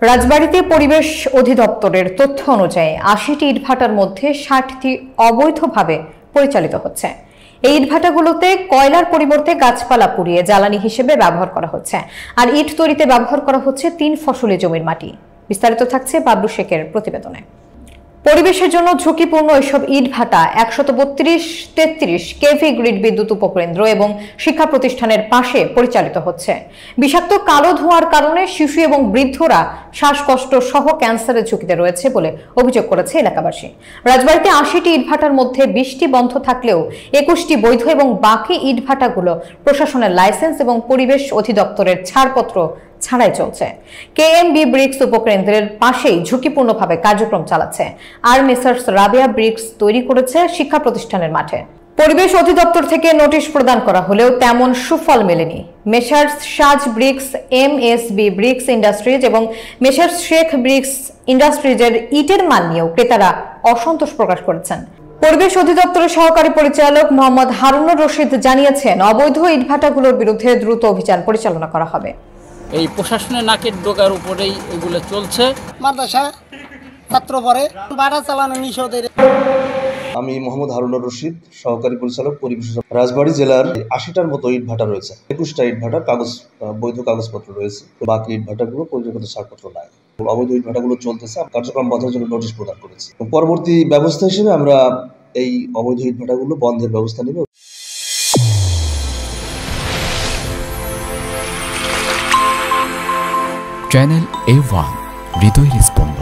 রাজবাড়ীতে পরিবেশ অধিদপ্তরের তথ্য অনুযায়ী ৮০টি ইটভাটার মধ্যে ৬০টি অবৈধভাবে পরিচালিত হচ্ছে। এই ইটভাটাগুলোতে কয়লার পরিবর্তে গাছপালা পুড়িয়ে জ্বালানি হিসেবে ব্যবহার করা হচ্ছে, আর ইট তৈরিতে ব্যবহার করা হচ্ছে ৩ ফসলি জমির মাটি। বিস্তারিত থাকছে বাবলু শেখের প্রতিবেদনে। পরিবেশের জন্য ঝুঁকিপূর্ণ এসব ইটভাটা ১৩২-৩৩ কেভি গ্রিড বিদ্যুৎ উপকেন্দ্র এবং শিক্ষা প্রতিষ্ঠানের পাশে পরিচালিত হচ্ছে। বিষাক্ত কালো ধোঁয়ার কারণে শিশু এবং বৃদ্ধরা শ্বাসকষ্ট সহ ক্যান্সারের ঝুঁকিতে রয়েছে বলে অভিযোগ করেছে এলাকাবাসী। রাজবাড়ীতে ৮০টি ইটভাটার মধ্যে ২০টি বন্ধ থাকলেও ২১টি বৈধ এবং বাকি ইটভাটাগুলো প্রশাসনের লাইসেন্স এবং পরিবেশ অধিদপ্তরের ছাড়পত্র ছাড়াই চলছে। কেএমবি ব্রিক্স উপকেন্দ্রের পাশেই ঝুঁকিপূর্ণভাবে কার্যক্রম চালাচ্ছে, আর মেসার্স রাবেয়া ব্রিক্স তৈরি করেছে শিক্ষা প্রতিষ্ঠানের মাঠে। পরিবেশ অধিদপ্তর থেকে নোটিশ প্রদান করা হলেও তেমন সুফল মেলেনি। মেসার্স সাজ ব্রিক্স, এমএসবি ব্রিক্স ইন্ডাস্ট্রিজ এবং মেসার্স শেখ ব্রিক্স ইন্ডাস্ট্রিজের ইটের মান নিয়েও ক্রেতারা অসন্তোষ প্রকাশ করেছেন। পরিবেশ অধিদপ্তরের সহকারী পরিচালক মোহাম্মদ হারুনুর রশিদ জানিয়েছেন, অবৈধ ইটভাটাগুলোর বিরুদ্ধে দ্রুত অভিযান পরিচালনা করা হবে। এই প্রশাসনের নাকের ডোকার উপরেই এগুলো চলছে। মাদ্রাসা ছাত্র পরে ভাড়া চালানো নিষেধের। আমি মোহাম্মদ হারুনুর রশিদ, সহকারী পরিচালক পরিবেশ। রাজবাড়ী জেলার ৮০টার মতো ইটভাটা রয়েছে। ২১টা ইটভাটার বৈধ কাগজপত্র রয়েছে, বাকি ইটভাটাগুলো পরিবেশগত ছাড়পত্র নাই। অবৈধ ইটভাটাগুলো চলতেছে, কার্যক্রম বন্ধের জন্য নোটিশ প্রদান করেছে। পরবর্তী ব্যবস্থা হিসেবে আমরা এই অবৈধ ইটভাটাগুলো বন্ধের ব্যবস্থা নেব। চ্যানেল A1 হৃদয় রেসপন্স।